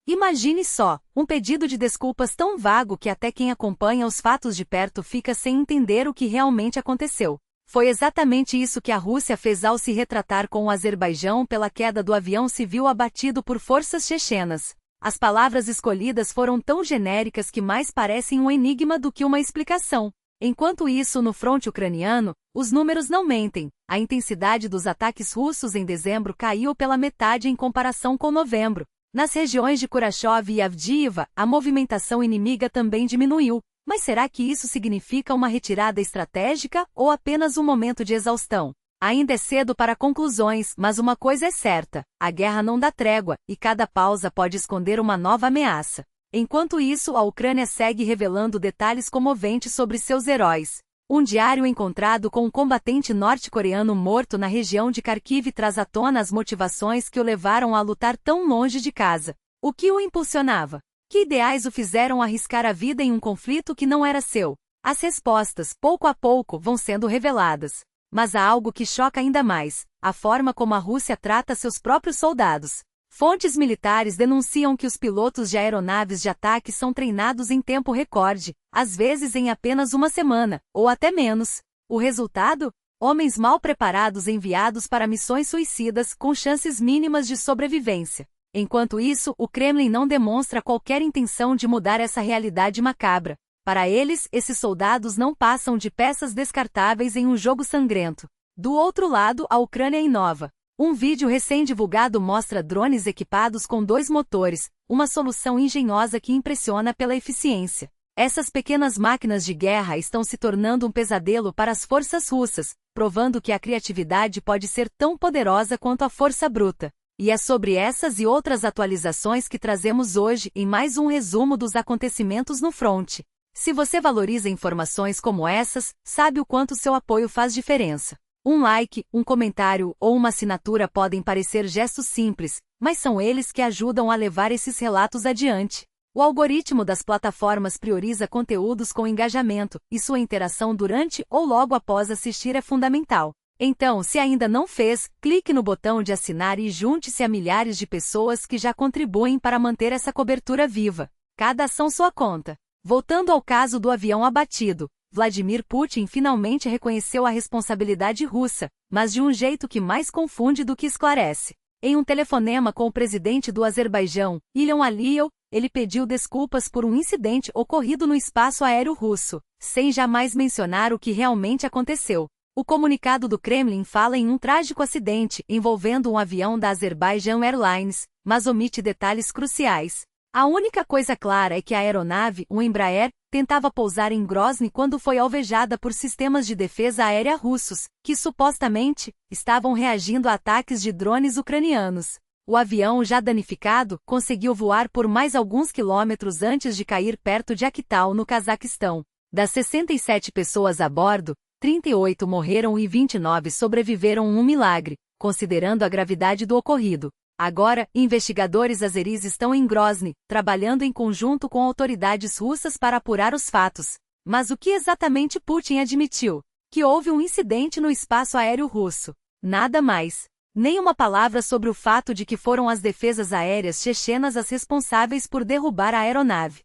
Imagine só, um pedido de desculpas tão vago que até quem acompanha os fatos de perto fica sem entender o que realmente aconteceu. Foi exatamente isso que a Rússia fez ao se retratar com o Azerbaijão pela queda do avião civil abatido por forças chechenas. As palavras escolhidas foram tão genéricas que mais parecem um enigma do que uma explicação. Enquanto isso, no fronte ucraniano, os números não mentem. A intensidade dos ataques russos em dezembro caiu pela metade em comparação com novembro. Nas regiões de Kurashov e Avdiivka, a movimentação inimiga também diminuiu. Mas será que isso significa uma retirada estratégica ou apenas um momento de exaustão? Ainda é cedo para conclusões, mas uma coisa é certa: a guerra não dá trégua, e cada pausa pode esconder uma nova ameaça. Enquanto isso, a Ucrânia segue revelando detalhes comoventes sobre seus heróis. Um diário encontrado com um combatente norte-coreano morto na região de Kharkiv traz à tona as motivações que o levaram a lutar tão longe de casa. O que o impulsionava? Que ideais o fizeram arriscar a vida em um conflito que não era seu? As respostas, pouco a pouco, vão sendo reveladas. Mas há algo que choca ainda mais: a forma como a Rússia trata seus próprios soldados. Fontes militares denunciam que os pilotos de aeronaves de ataque são treinados em tempo recorde, às vezes em apenas uma semana, ou até menos. O resultado? Homens mal preparados enviados para missões suicidas com chances mínimas de sobrevivência. Enquanto isso, o Kremlin não demonstra qualquer intenção de mudar essa realidade macabra. Para eles, esses soldados não passam de peças descartáveis em um jogo sangrento. Do outro lado, a Ucrânia inova. Um vídeo recém-divulgado mostra drones equipados com 2 motores, uma solução engenhosa que impressiona pela eficiência. Essas pequenas máquinas de guerra estão se tornando um pesadelo para as forças russas, provando que a criatividade pode ser tão poderosa quanto a força bruta. E é sobre essas e outras atualizações que trazemos hoje em mais um resumo dos acontecimentos no fronte. Se você valoriza informações como essas, sabe o quanto seu apoio faz diferença. Um like, um comentário ou uma assinatura podem parecer gestos simples, mas são eles que ajudam a levar esses relatos adiante. O algoritmo das plataformas prioriza conteúdos com engajamento, e sua interação durante ou logo após assistir é fundamental. Então, se ainda não fez, clique no botão de assinar e junte-se a milhares de pessoas que já contribuem para manter essa cobertura viva. Cada ação sua conta. Voltando ao caso do avião abatido, Vladimir Putin finalmente reconheceu a responsabilidade russa, mas de um jeito que mais confunde do que esclarece. Em um telefonema com o presidente do Azerbaijão, Ilham Aliyev, ele pediu desculpas por um incidente ocorrido no espaço aéreo russo, sem jamais mencionar o que realmente aconteceu. O comunicado do Kremlin fala em um trágico acidente envolvendo um avião da Azerbaijan Airlines, mas omite detalhes cruciais. A única coisa clara é que a aeronave, um Embraer, tentava pousar em Grozny quando foi alvejada por sistemas de defesa aérea russos, que supostamente estavam reagindo a ataques de drones ucranianos. O avião, já danificado, conseguiu voar por mais alguns quilômetros antes de cair perto de Aktau, no Cazaquistão. Das 67 pessoas a bordo, 38 morreram e 29 sobreviveram, um milagre, considerando a gravidade do ocorrido. Agora, investigadores azeris estão em Grozny, trabalhando em conjunto com autoridades russas para apurar os fatos. Mas o que exatamente Putin admitiu? Que houve um incidente no espaço aéreo russo. Nada mais. Nem uma palavra sobre o fato de que foram as defesas aéreas chechenas as responsáveis por derrubar a aeronave.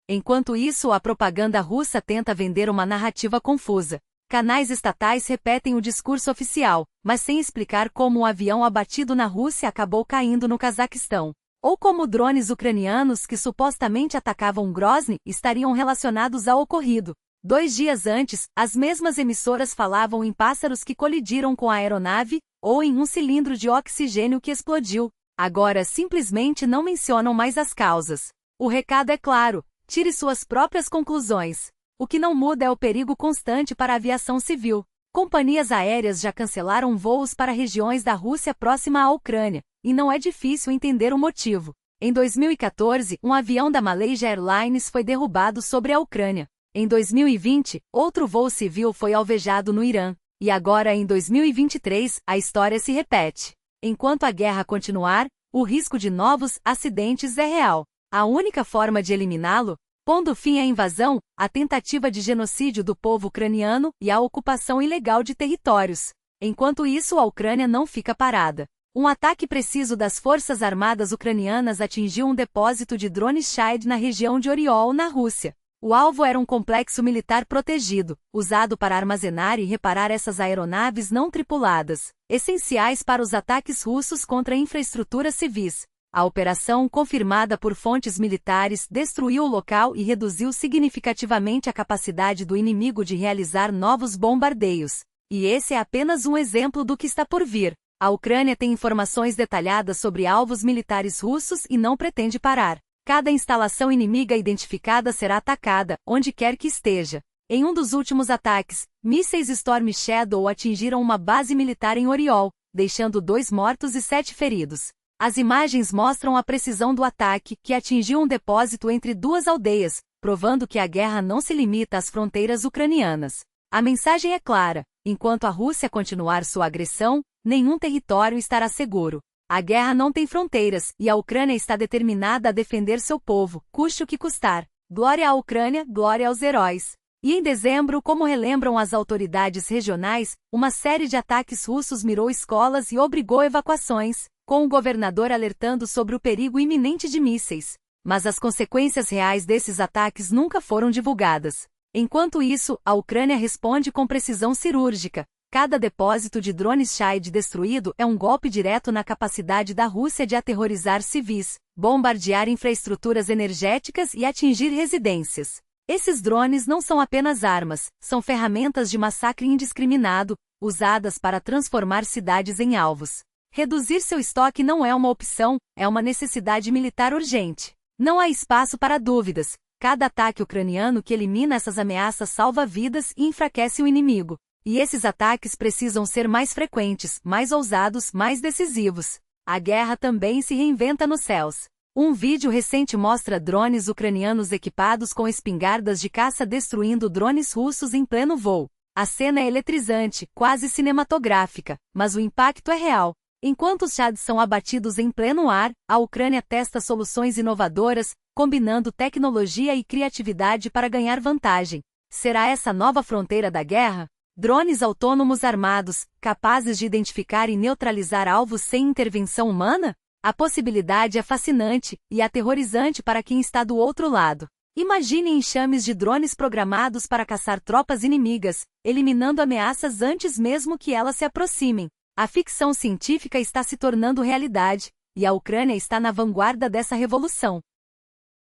Enquanto isso, a propaganda russa tenta vender uma narrativa confusa. Canais estatais repetem o discurso oficial, mas sem explicar como um avião abatido na Rússia acabou caindo no Cazaquistão. Ou como drones ucranianos que supostamente atacavam Grozny estariam relacionados ao ocorrido. 2 dias antes, as mesmas emissoras falavam em pássaros que colidiram com a aeronave, ou em um cilindro de oxigênio que explodiu. Agora simplesmente não mencionam mais as causas. O recado é claro: tire suas próprias conclusões. O que não muda é o perigo constante para a aviação civil. Companhias aéreas já cancelaram voos para regiões da Rússia próxima à Ucrânia, e não é difícil entender o motivo. Em 2014, um avião da Malaysia Airlines foi derrubado sobre a Ucrânia. Em 2020, outro voo civil foi alvejado no Irã. E agora, em 2023, a história se repete. Enquanto a guerra continuar, o risco de novos acidentes é real. A única forma de eliminá-lo, pondo fim à invasão, a tentativa de genocídio do povo ucraniano e a ocupação ilegal de territórios. Enquanto isso, a Ucrânia não fica parada. Um ataque preciso das Forças Armadas ucranianas atingiu um depósito de drones Shahed na região de Oriol, na Rússia. O alvo era um complexo militar protegido, usado para armazenar e reparar essas aeronaves não tripuladas, essenciais para os ataques russos contra infraestruturas civis. A operação, confirmada por fontes militares, destruiu o local e reduziu significativamente a capacidade do inimigo de realizar novos bombardeios. E esse é apenas um exemplo do que está por vir. A Ucrânia tem informações detalhadas sobre alvos militares russos e não pretende parar. Cada instalação inimiga identificada será atacada, onde quer que esteja. Em um dos últimos ataques, mísseis Storm Shadow atingiram uma base militar em Oriol, deixando 2 mortos e 7 feridos. As imagens mostram a precisão do ataque, que atingiu um depósito entre 2 aldeias, provando que a guerra não se limita às fronteiras ucranianas. A mensagem é clara: enquanto a Rússia continuar sua agressão, nenhum território estará seguro. A guerra não tem fronteiras, e a Ucrânia está determinada a defender seu povo, custe o que custar. Glória à Ucrânia, glória aos heróis. E em dezembro, como relembram as autoridades regionais, uma série de ataques russos mirou escolas e obrigou evacuações, com o governador alertando sobre o perigo iminente de mísseis. Mas as consequências reais desses ataques nunca foram divulgadas. Enquanto isso, a Ucrânia responde com precisão cirúrgica. Cada depósito de drones Shahed destruído é um golpe direto na capacidade da Rússia de aterrorizar civis, bombardear infraestruturas energéticas e atingir residências. Esses drones não são apenas armas, são ferramentas de massacre indiscriminado, usadas para transformar cidades em alvos. Reduzir seu estoque não é uma opção, é uma necessidade militar urgente. Não há espaço para dúvidas. Cada ataque ucraniano que elimina essas ameaças salva vidas e enfraquece o inimigo. E esses ataques precisam ser mais frequentes, mais ousados, mais decisivos. A guerra também se reinventa nos céus. Um vídeo recente mostra drones ucranianos equipados com espingardas de caça destruindo drones russos em pleno voo. A cena é eletrizante, quase cinematográfica, mas o impacto é real. Enquanto os Shahed são abatidos em pleno ar, a Ucrânia testa soluções inovadoras, combinando tecnologia e criatividade para ganhar vantagem. Será essa a nova fronteira da guerra? Drones autônomos armados, capazes de identificar e neutralizar alvos sem intervenção humana? A possibilidade é fascinante e aterrorizante para quem está do outro lado. Imagine enxames de drones programados para caçar tropas inimigas, eliminando ameaças antes mesmo que elas se aproximem. A ficção científica está se tornando realidade, e a Ucrânia está na vanguarda dessa revolução.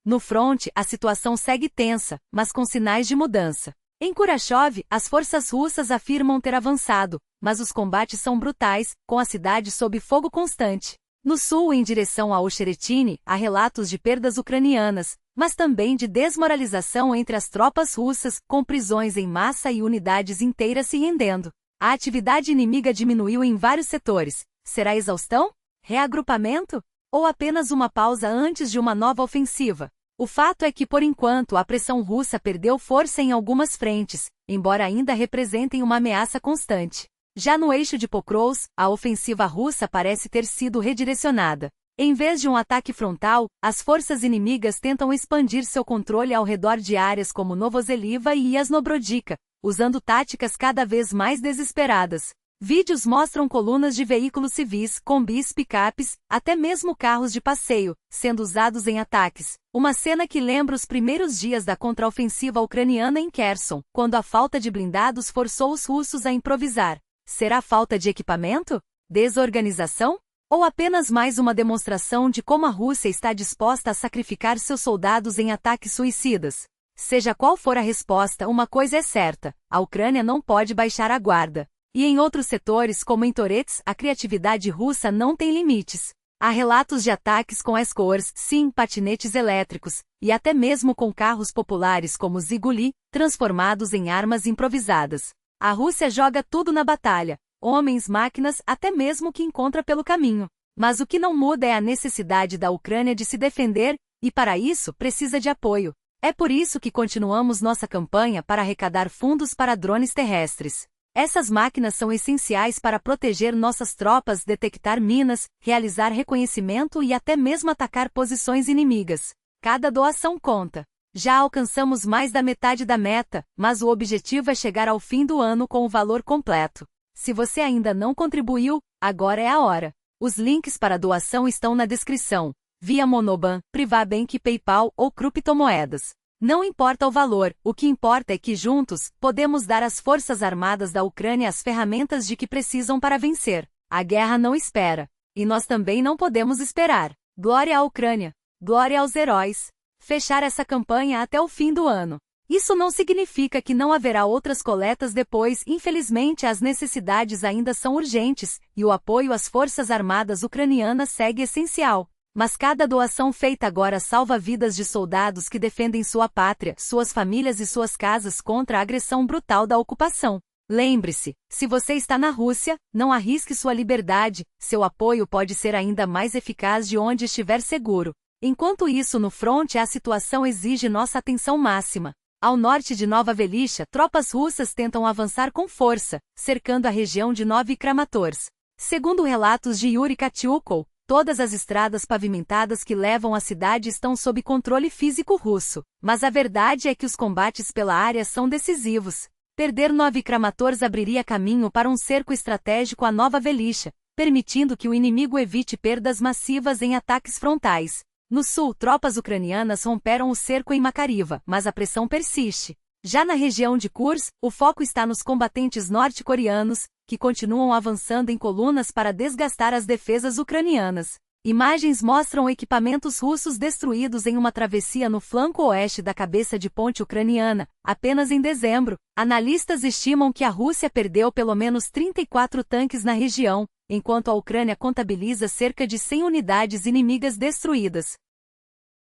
No fronte, a situação segue tensa, mas com sinais de mudança. Em Kurashov, as forças russas afirmam ter avançado, mas os combates são brutais, com a cidade sob fogo constante. No sul, em direção a Ocheretine, há relatos de perdas ucranianas, mas também de desmoralização entre as tropas russas, com prisões em massa e unidades inteiras se rendendo. A atividade inimiga diminuiu em vários setores. Será exaustão? Reagrupamento? Ou apenas uma pausa antes de uma nova ofensiva? O fato é que, por enquanto, a pressão russa perdeu força em algumas frentes, embora ainda representem uma ameaça constante. Já no eixo de Pokrovsk, a ofensiva russa parece ter sido redirecionada. Em vez de um ataque frontal, as forças inimigas tentam expandir seu controle ao redor de áreas como Novoseliva e Yasnobrodivka, usando táticas cada vez mais desesperadas. Vídeos mostram colunas de veículos civis, combis, picapes, até mesmo carros de passeio, sendo usados em ataques. Uma cena que lembra os primeiros dias da contraofensiva ucraniana em Kherson, quando a falta de blindados forçou os russos a improvisar. Será falta de equipamento? Desorganização? Ou apenas mais uma demonstração de como a Rússia está disposta a sacrificar seus soldados em ataques suicidas? Seja qual for a resposta, uma coisa é certa: a Ucrânia não pode baixar a guarda. E em outros setores, como em Torets, a criatividade russa não tem limites. Há relatos de ataques com escores, sim, patinetes elétricos, e até mesmo com carros populares como Ziguli, transformados em armas improvisadas. A Rússia joga tudo na batalha, homens, máquinas, até mesmo o que encontra pelo caminho. Mas o que não muda é a necessidade da Ucrânia de se defender, e para isso precisa de apoio. É por isso que continuamos nossa campanha para arrecadar fundos para drones terrestres. Essas máquinas são essenciais para proteger nossas tropas, detectar minas, realizar reconhecimento e até mesmo atacar posições inimigas. Cada doação conta. Já alcançamos mais da metade da meta, mas o objetivo é chegar ao fim do ano com o valor completo. Se você ainda não contribuiu, agora é a hora. Os links para a doação estão na descrição, via Monoban, Privabank, PayPal ou criptomoedas. Não importa o valor, o que importa é que juntos, podemos dar às Forças Armadas da Ucrânia as ferramentas de que precisam para vencer. A guerra não espera. E nós também não podemos esperar. Glória à Ucrânia! Glória aos heróis! Fechar essa campanha até o fim do ano. Isso não significa que não haverá outras coletas depois, infelizmente as necessidades ainda são urgentes, e o apoio às Forças Armadas ucranianas segue essencial. Mas cada doação feita agora salva vidas de soldados que defendem sua pátria, suas famílias e suas casas contra a agressão brutal da ocupação. Lembre-se, se você está na Rússia, não arrisque sua liberdade, seu apoio pode ser ainda mais eficaz de onde estiver seguro. Enquanto isso no fronte a situação exige nossa atenção máxima. Ao norte de Nova Velicha, tropas russas tentam avançar com força, cercando a região de Novy Kramatorsk. Segundo relatos de Yuri Katyukov, todas as estradas pavimentadas que levam à cidade estão sob controle físico russo, mas a verdade é que os combates pela área são decisivos. Perder Novy Kramatorsk abriria caminho para um cerco estratégico a Nova Velicha, permitindo que o inimigo evite perdas massivas em ataques frontais. No sul, tropas ucranianas romperam o cerco em Makariva, mas a pressão persiste. Já na região de Kursk, o foco está nos combatentes norte-coreanos, que continuam avançando em colunas para desgastar as defesas ucranianas. Imagens mostram equipamentos russos destruídos em uma travessia no flanco oeste da cabeça de ponte ucraniana. Apenas em dezembro, analistas estimam que a Rússia perdeu pelo menos 34 tanques na região, enquanto a Ucrânia contabiliza cerca de 100 unidades inimigas destruídas.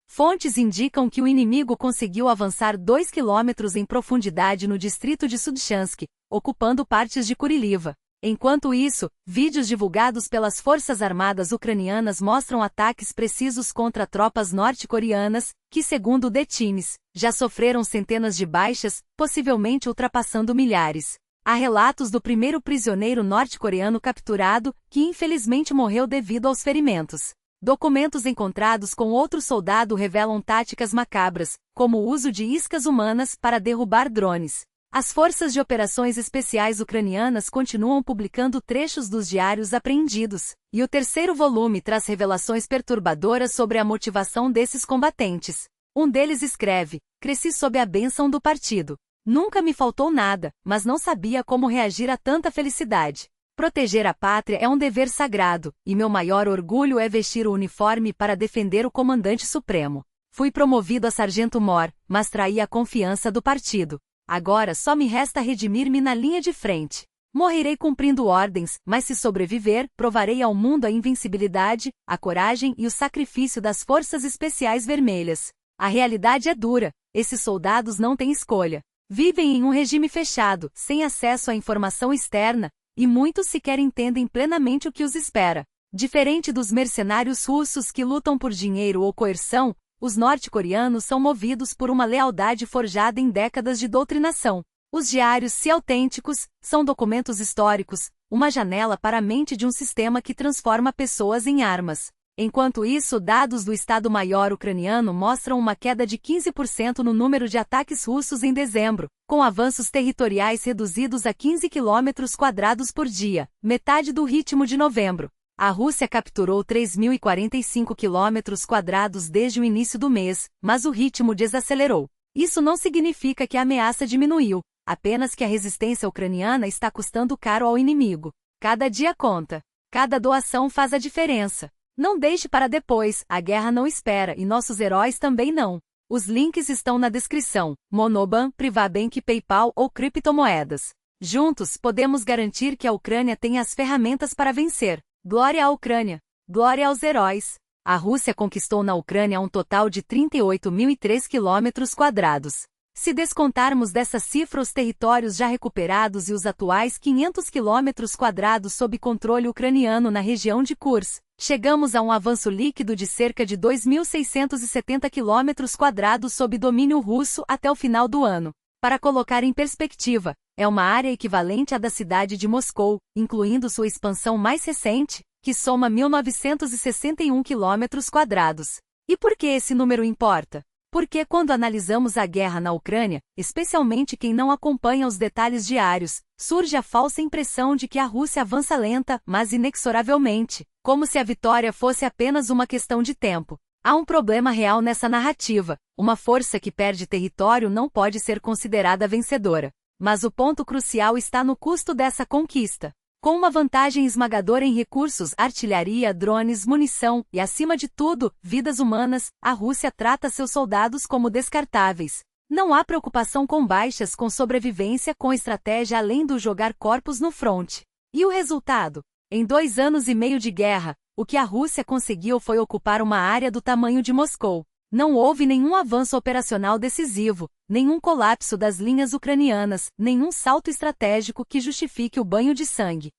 Fontes indicam que o inimigo conseguiu avançar 2 quilômetros em profundidade no distrito de Sudchansk, ocupando partes de Kuriliva. Enquanto isso, vídeos divulgados pelas Forças Armadas ucranianas mostram ataques precisos contra tropas norte-coreanas, que segundo The Times, já sofreram centenas de baixas, possivelmente ultrapassando milhares. Há relatos do primeiro prisioneiro norte-coreano capturado, que infelizmente morreu devido aos ferimentos. Documentos encontrados com outro soldado revelam táticas macabras, como o uso de iscas humanas para derrubar drones. As forças de operações especiais ucranianas continuam publicando trechos dos diários apreendidos, e o terceiro volume traz revelações perturbadoras sobre a motivação desses combatentes. Um deles escreve: "Cresci sob a bênção do partido. Nunca me faltou nada, mas não sabia como reagir a tanta felicidade. Proteger a pátria é um dever sagrado, e meu maior orgulho é vestir o uniforme para defender o comandante supremo. Fui promovido a sargento-mor, mas traí a confiança do partido. Agora só me resta redimir-me na linha de frente. Morrerei cumprindo ordens, mas se sobreviver, provarei ao mundo a invencibilidade, a coragem e o sacrifício das Forças Especiais Vermelhas. A realidade é dura, esses soldados não têm escolha. Vivem em um regime fechado, sem acesso à informação externa, e muitos sequer entendem plenamente o que os espera. Diferente dos mercenários russos que lutam por dinheiro ou coerção, os norte-coreanos são movidos por uma lealdade forjada em décadas de doutrinação. Os diários, se autênticos, são documentos históricos, uma janela para a mente de um sistema que transforma pessoas em armas. Enquanto isso, dados do Estado-Maior ucraniano mostram uma queda de 15% no número de ataques russos em dezembro, com avanços territoriais reduzidos a 15 km² por dia, metade do ritmo de novembro. A Rússia capturou 3.045 km² desde o início do mês, mas o ritmo desacelerou. Isso não significa que a ameaça diminuiu, apenas que a resistência ucraniana está custando caro ao inimigo. Cada dia conta. Cada doação faz a diferença. Não deixe para depois, a guerra não espera e nossos heróis também não. Os links estão na descrição, Monoban, Privabank, PayPal ou criptomoedas. Juntos, podemos garantir que a Ucrânia tem as ferramentas para vencer. Glória à Ucrânia! Glória aos heróis! A Rússia conquistou na Ucrânia um total de 38.003 km². Se descontarmos dessa cifra os territórios já recuperados e os atuais 500 km² sob controle ucraniano na região de Kursk, chegamos a um avanço líquido de cerca de 2.670 km² sob domínio russo até o final do ano. Para colocar em perspectiva, é uma área equivalente à da cidade de Moscou, incluindo sua expansão mais recente, que soma 1.961 km². E por que esse número importa? Porque quando analisamos a guerra na Ucrânia, especialmente quem não acompanha os detalhes diários, surge a falsa impressão de que a Rússia avança lenta, mas inexoravelmente, como se a vitória fosse apenas uma questão de tempo. Há um problema real nessa narrativa. Uma força que perde território não pode ser considerada vencedora. Mas o ponto crucial está no custo dessa conquista. Com uma vantagem esmagadora em recursos, artilharia, drones, munição e, acima de tudo, vidas humanas, a Rússia trata seus soldados como descartáveis. Não há preocupação com baixas, com sobrevivência, com estratégia além do jogar corpos no fronte. E o resultado? Em 2 anos e meio de guerra, o que a Rússia conseguiu foi ocupar uma área do tamanho de Moscou. Não houve nenhum avanço operacional decisivo, nenhum colapso das linhas ucranianas, nenhum salto estratégico que justifique o banho de sangue.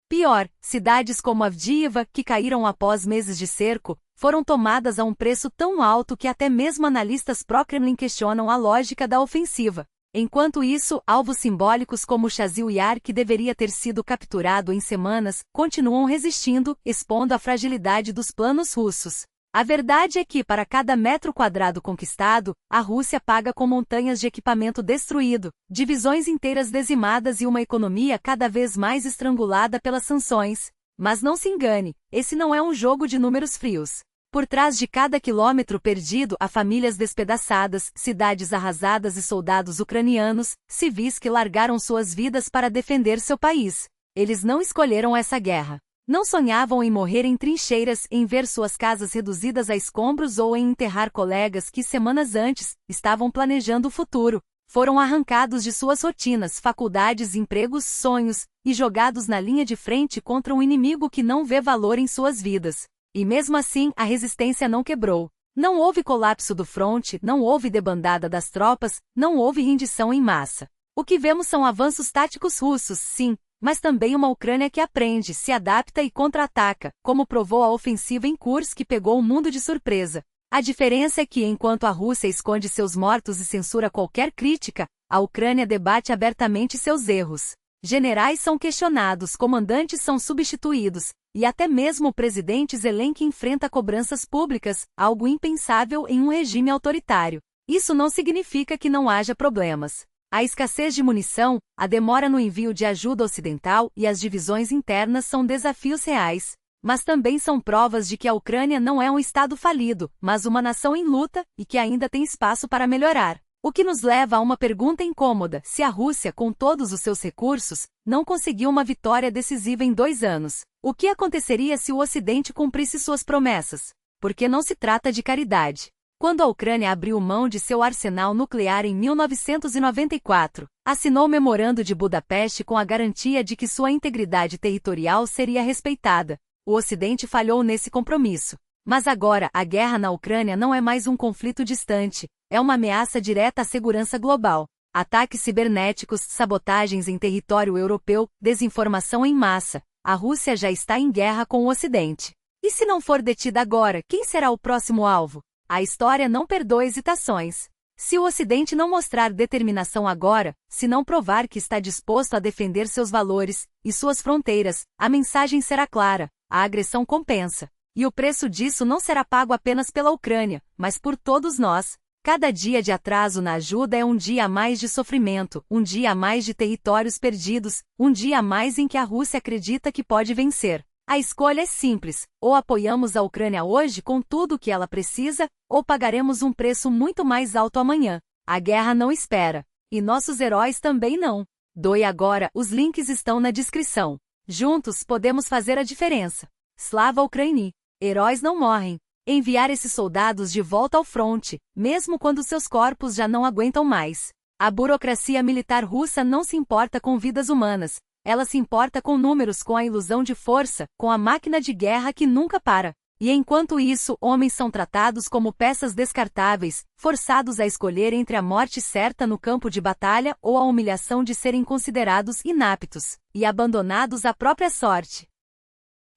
Pior, cidades como Avdiivka, que caíram após meses de cerco, foram tomadas a um preço tão alto que até mesmo analistas pró-Kremlin questionam a lógica da ofensiva. Enquanto isso, alvos simbólicos como Chasiv Yar, que deveria ter sido capturado em semanas, continuam resistindo, expondo a fragilidade dos planos russos. A verdade é que, para cada metro quadrado conquistado, a Rússia paga com montanhas de equipamento destruído, divisões inteiras dizimadas e uma economia cada vez mais estrangulada pelas sanções. Mas não se engane, esse não é um jogo de números frios. Por trás de cada quilômetro perdido há famílias despedaçadas, cidades arrasadas e soldados ucranianos, civis que largaram suas vidas para defender seu país. Eles não escolheram essa guerra. Não sonhavam em morrer em trincheiras, em ver suas casas reduzidas a escombros ou em enterrar colegas que semanas antes estavam planejando o futuro. Foram arrancados de suas rotinas, faculdades, empregos, sonhos, e jogados na linha de frente contra um inimigo que não vê valor em suas vidas. E mesmo assim, a resistência não quebrou. Não houve colapso do fronte, não houve debandada das tropas, não houve rendição em massa. O que vemos são avanços táticos russos, sim, mas também uma Ucrânia que aprende, se adapta e contra-ataca, como provou a ofensiva em Kursk que pegou o mundo de surpresa. A diferença é que, enquanto a Rússia esconde seus mortos e censura qualquer crítica, a Ucrânia debate abertamente seus erros. Generais são questionados, comandantes são substituídos, e até mesmo o presidente Zelensky enfrenta cobranças públicas, algo impensável em um regime autoritário. Isso não significa que não haja problemas. A escassez de munição, a demora no envio de ajuda ocidental e as divisões internas são desafios reais. Mas também são provas de que a Ucrânia não é um estado falido, mas uma nação em luta, e que ainda tem espaço para melhorar. O que nos leva a uma pergunta incômoda: se a Rússia, com todos os seus recursos, não conseguiu uma vitória decisiva em 2 anos, o que aconteceria se o Ocidente cumprisse suas promessas? Porque não se trata de caridade. Quando a Ucrânia abriu mão de seu arsenal nuclear em 1994, assinou o Memorando de Budapeste com a garantia de que sua integridade territorial seria respeitada. O Ocidente falhou nesse compromisso. Mas agora, a guerra na Ucrânia não é mais um conflito distante, é uma ameaça direta à segurança global. Ataques cibernéticos, sabotagens em território europeu, desinformação em massa. A Rússia já está em guerra com o Ocidente. E se não for detida agora, quem será o próximo alvo? A história não perdoa hesitações. Se o Ocidente não mostrar determinação agora, se não provar que está disposto a defender seus valores e suas fronteiras, a mensagem será clara: a agressão compensa. E o preço disso não será pago apenas pela Ucrânia, mas por todos nós. Cada dia de atraso na ajuda é um dia a mais de sofrimento, um dia a mais de territórios perdidos, um dia a mais em que a Rússia acredita que pode vencer. A escolha é simples: ou apoiamos a Ucrânia hoje com tudo o que ela precisa, ou pagaremos um preço muito mais alto amanhã. A guerra não espera. E nossos heróis também não. Doe agora, os links estão na descrição. Juntos podemos fazer a diferença. Slava Ukraini. Heróis não morrem. Enviar esses soldados de volta ao fronte, mesmo quando seus corpos já não aguentam mais. A burocracia militar russa não se importa com vidas humanas. Ela se importa com números, com a ilusão de força, com a máquina de guerra que nunca para. E enquanto isso, homens são tratados como peças descartáveis, forçados a escolher entre a morte certa no campo de batalha ou a humilhação de serem considerados inaptos e abandonados à própria sorte.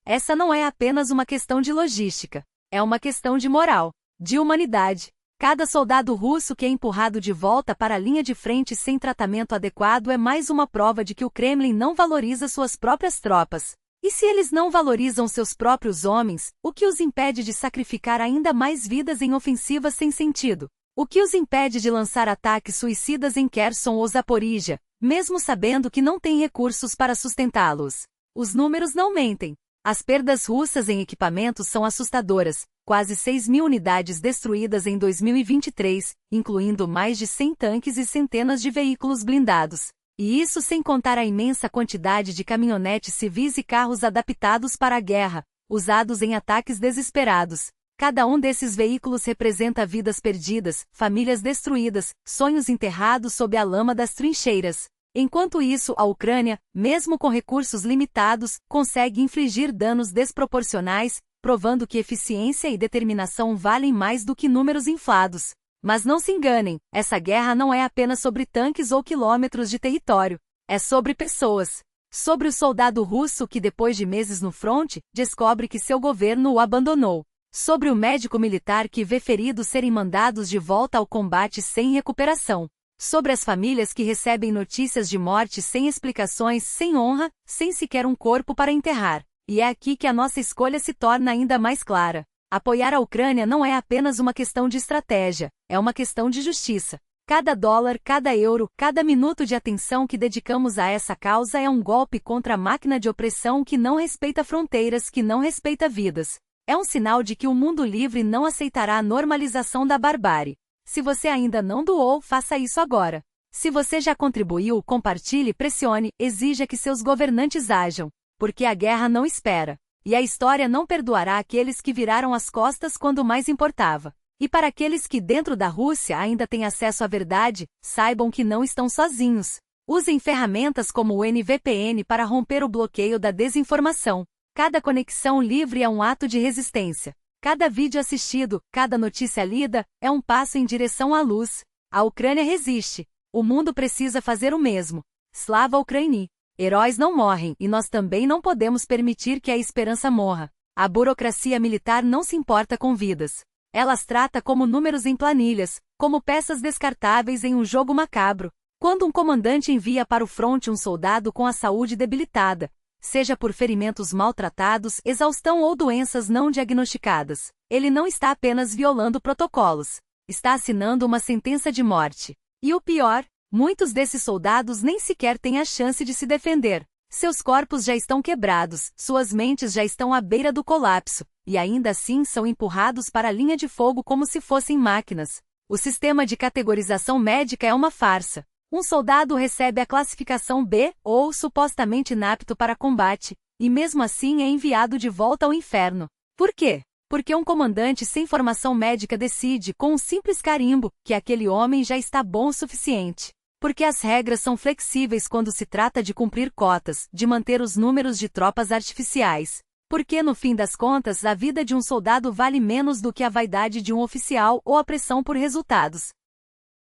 Essa não é apenas uma questão de logística. É uma questão de moral, de humanidade. Cada soldado russo que é empurrado de volta para a linha de frente sem tratamento adequado é mais uma prova de que o Kremlin não valoriza suas próprias tropas. E se eles não valorizam seus próprios homens, o que os impede de sacrificar ainda mais vidas em ofensivas sem sentido? O que os impede de lançar ataques suicidas em Kherson ou Zaporizhia, mesmo sabendo que não têm recursos para sustentá-los? Os números não mentem. As perdas russas em equipamentos são assustadoras, quase 6.000 unidades destruídas em 2023, incluindo mais de 100 tanques e centenas de veículos blindados. E isso sem contar a imensa quantidade de caminhonetes civis e carros adaptados para a guerra, usados em ataques desesperados. Cada um desses veículos representa vidas perdidas, famílias destruídas, sonhos enterrados sob a lama das trincheiras. Enquanto isso, a Ucrânia, mesmo com recursos limitados, consegue infligir danos desproporcionais, provando que eficiência e determinação valem mais do que números inflados. Mas não se enganem, essa guerra não é apenas sobre tanques ou quilômetros de território. É sobre pessoas. Sobre o soldado russo que, depois de meses no fronte, descobre que seu governo o abandonou. Sobre o médico militar que vê feridos serem mandados de volta ao combate sem recuperação. Sobre as famílias que recebem notícias de morte sem explicações, sem honra, sem sequer um corpo para enterrar. E é aqui que a nossa escolha se torna ainda mais clara. Apoiar a Ucrânia não é apenas uma questão de estratégia, é uma questão de justiça. Cada dólar, cada euro, cada minuto de atenção que dedicamos a essa causa é um golpe contra a máquina de opressão que não respeita fronteiras, que não respeita vidas. É um sinal de que o mundo livre não aceitará a normalização da barbárie. Se você ainda não doou, faça isso agora. Se você já contribuiu, compartilhe, pressione, exija que seus governantes ajam. Porque a guerra não espera. E a história não perdoará aqueles que viraram as costas quando mais importava. E para aqueles que dentro da Rússia ainda têm acesso à verdade, saibam que não estão sozinhos. Usem ferramentas como o NVPN para romper o bloqueio da desinformação. Cada conexão livre é um ato de resistência. Cada vídeo assistido, cada notícia lida, é um passo em direção à luz. A Ucrânia resiste. O mundo precisa fazer o mesmo. Slava Ukraini. Heróis não morrem e nós também não podemos permitir que a esperança morra. A burocracia militar não se importa com vidas. Ela as trata como números em planilhas, como peças descartáveis em um jogo macabro. Quando um comandante envia para o fronte um soldado com a saúde debilitada, seja por ferimentos maltratados, exaustão ou doenças não diagnosticadas, ele não está apenas violando protocolos, está assinando uma sentença de morte. E o pior, muitos desses soldados nem sequer têm a chance de se defender. Seus corpos já estão quebrados, suas mentes já estão à beira do colapso, e ainda assim são empurrados para a linha de fogo como se fossem máquinas. O sistema de categorização médica é uma farsa. Um soldado recebe a classificação B, ou supostamente inapto para combate, e mesmo assim é enviado de volta ao inferno. Por quê? Porque um comandante sem formação médica decide, com um simples carimbo, que aquele homem já está bom o suficiente. Porque as regras são flexíveis quando se trata de cumprir cotas, de manter os números de tropas artificiais. Porque, no fim das contas, a vida de um soldado vale menos do que a vaidade de um oficial ou a pressão por resultados.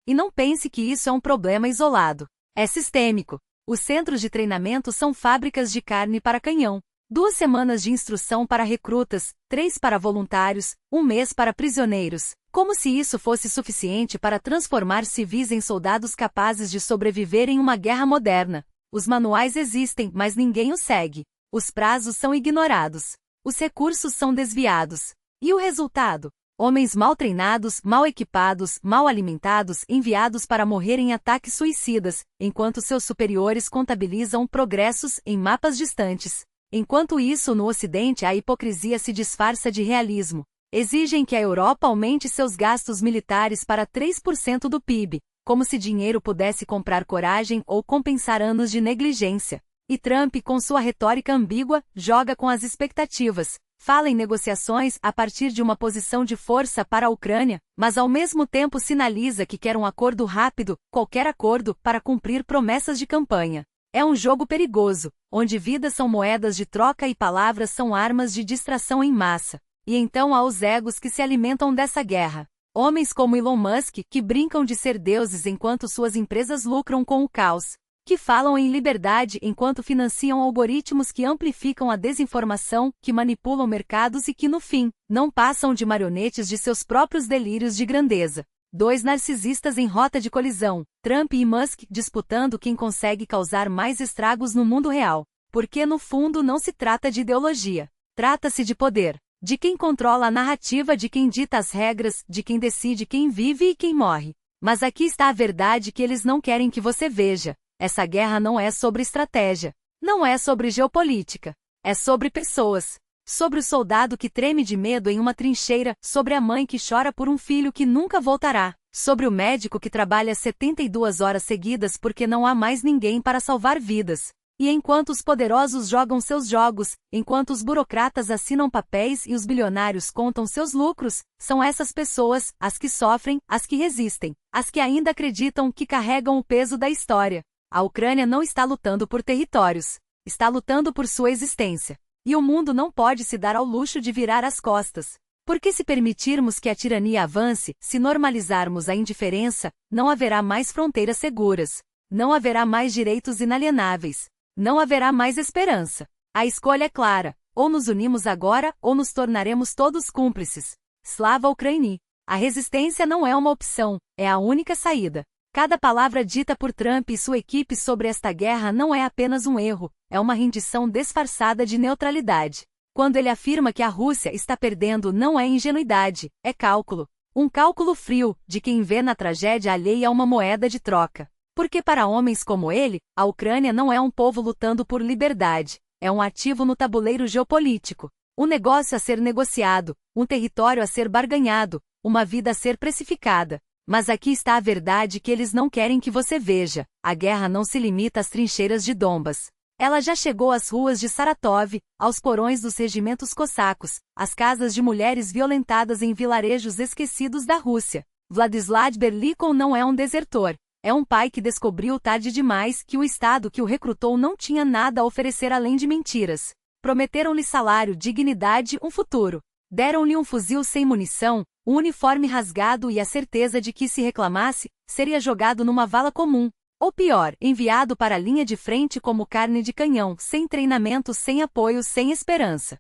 E não pense que isso é um problema isolado. É sistêmico. Os centros de treinamento são fábricas de carne para canhão. 2 semanas de instrução para recrutas, 3 para voluntários, 1 mês para prisioneiros. Como se isso fosse suficiente para transformar civis em soldados capazes de sobreviver em uma guerra moderna. Os manuais existem, mas ninguém os segue. Os prazos são ignorados. Os recursos são desviados. E o resultado? Homens mal treinados, mal equipados, mal alimentados, enviados para morrer em ataques suicidas, enquanto seus superiores contabilizam progressos em mapas distantes. Enquanto isso, no Ocidente, a hipocrisia se disfarça de realismo. Exigem que a Europa aumente seus gastos militares para 3% do PIB, como se dinheiro pudesse comprar coragem ou compensar anos de negligência. E Trump, com sua retórica ambígua, joga com as expectativas. Fala em negociações a partir de uma posição de força para a Ucrânia, mas ao mesmo tempo sinaliza que quer um acordo rápido, qualquer acordo, para cumprir promessas de campanha. É um jogo perigoso, onde vidas são moedas de troca e palavras são armas de distração em massa. E então há os egos que se alimentam dessa guerra. Homens como Elon Musk, que brincam de ser deuses enquanto suas empresas lucram com o caos. Que falam em liberdade enquanto financiam algoritmos que amplificam a desinformação, que manipulam mercados e que, no fim, não passam de marionetes de seus próprios delírios de grandeza. 2 narcisistas em rota de colisão, Trump e Musk disputando quem consegue causar mais estragos no mundo real. Porque no fundo não se trata de ideologia. Trata-se de poder. De quem controla a narrativa, de quem dita as regras, de quem decide quem vive e quem morre. Mas aqui está a verdade que eles não querem que você veja. Essa guerra não é sobre estratégia. Não é sobre geopolítica. É sobre pessoas. Sobre o soldado que treme de medo em uma trincheira, sobre a mãe que chora por um filho que nunca voltará, sobre o médico que trabalha 72 horas seguidas porque não há mais ninguém para salvar vidas. E enquanto os poderosos jogam seus jogos, enquanto os burocratas assinam papéis e os bilionários contam seus lucros, são essas pessoas, as que sofrem, as que resistem, as que ainda acreditam que carregam o peso da história. A Ucrânia não está lutando por territórios. Está lutando por sua existência. E o mundo não pode se dar ao luxo de virar as costas. Porque se permitirmos que a tirania avance, se normalizarmos a indiferença, não haverá mais fronteiras seguras. Não haverá mais direitos inalienáveis. Não haverá mais esperança. A escolha é clara. Ou nos unimos agora, ou nos tornaremos todos cúmplices. Slava Ukraini. A resistência não é uma opção, é a única saída. Cada palavra dita por Trump e sua equipe sobre esta guerra não é apenas um erro, é uma rendição disfarçada de neutralidade. Quando ele afirma que a Rússia está perdendo, não é ingenuidade, é cálculo. Um cálculo frio, de quem vê na tragédia alheia uma moeda de troca. Porque para homens como ele, a Ucrânia não é um povo lutando por liberdade, é um ativo no tabuleiro geopolítico. Um negócio a ser negociado, um território a ser barganhado, uma vida a ser precificada. Mas aqui está a verdade que eles não querem que você veja. A guerra não se limita às trincheiras de Donbas. Ela já chegou às ruas de Saratov, aos porões dos regimentos cossacos, às casas de mulheres violentadas em vilarejos esquecidos da Rússia. Vladislav Berlikon não é um desertor. É um pai que descobriu tarde demais que o Estado que o recrutou não tinha nada a oferecer além de mentiras. Prometeram-lhe salário, dignidade, um futuro. Deram-lhe um fuzil sem munição, um uniforme rasgado e a certeza de que, se reclamasse, seria jogado numa vala comum. Ou pior, enviado para a linha de frente como carne de canhão, sem treinamento, sem apoio, sem esperança.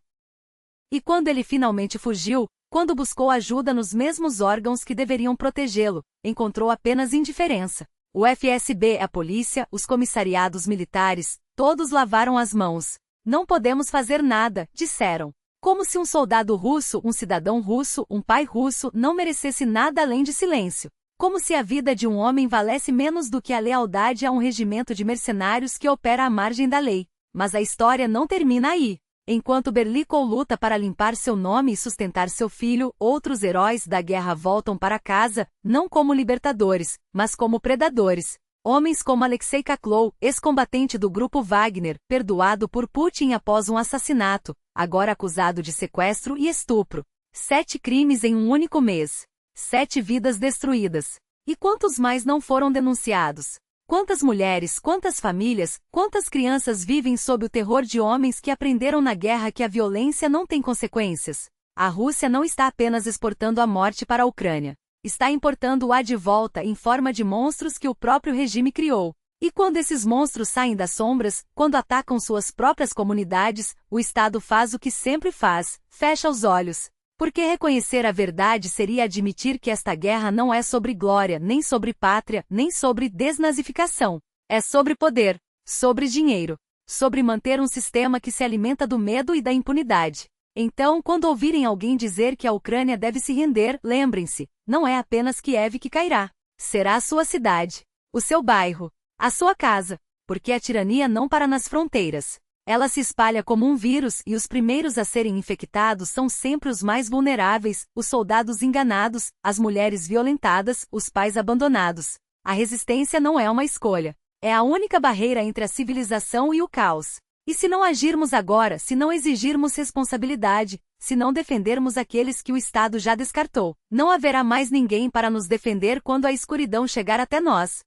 E quando ele finalmente fugiu, quando buscou ajuda nos mesmos órgãos que deveriam protegê-lo, encontrou apenas indiferença. O FSB, a polícia, os comissariados militares, todos lavaram as mãos. Não podemos fazer nada, disseram. Como se um soldado russo, um cidadão russo, um pai russo não merecesse nada além de silêncio. Como se a vida de um homem valesse menos do que a lealdade a um regimento de mercenários que opera à margem da lei. Mas a história não termina aí. Enquanto Berlikon luta para limpar seu nome e sustentar seu filho, outros heróis da guerra voltam para casa, não como libertadores, mas como predadores. Homens como Alexei Kaklov, ex-combatente do grupo Wagner, perdoado por Putin após um assassinato, agora acusado de sequestro e estupro. 7 crimes em um único mês. 7 vidas destruídas. E quantos mais não foram denunciados? Quantas mulheres, quantas famílias, quantas crianças vivem sob o terror de homens que aprenderam na guerra que a violência não tem consequências? A Rússia não está apenas exportando a morte para a Ucrânia. Está importando-a de volta em forma de monstros que o próprio regime criou. E quando esses monstros saem das sombras, quando atacam suas próprias comunidades, o Estado faz o que sempre faz, fecha os olhos. Porque reconhecer a verdade seria admitir que esta guerra não é sobre glória, nem sobre pátria, nem sobre desnazificação. É sobre poder, sobre dinheiro, sobre manter um sistema que se alimenta do medo e da impunidade. Então, quando ouvirem alguém dizer que a Ucrânia deve se render, lembrem-se, não é apenas Kiev que cairá. Será a sua cidade, o seu bairro, a sua casa, porque a tirania não para nas fronteiras. Ela se espalha como um vírus e os primeiros a serem infectados são sempre os mais vulneráveis, os soldados enganados, as mulheres violentadas, os pais abandonados. A resistência não é uma escolha. É a única barreira entre a civilização e o caos. E se não agirmos agora, se não exigirmos responsabilidade, se não defendermos aqueles que o Estado já descartou, não haverá mais ninguém para nos defender quando a escuridão chegar até nós.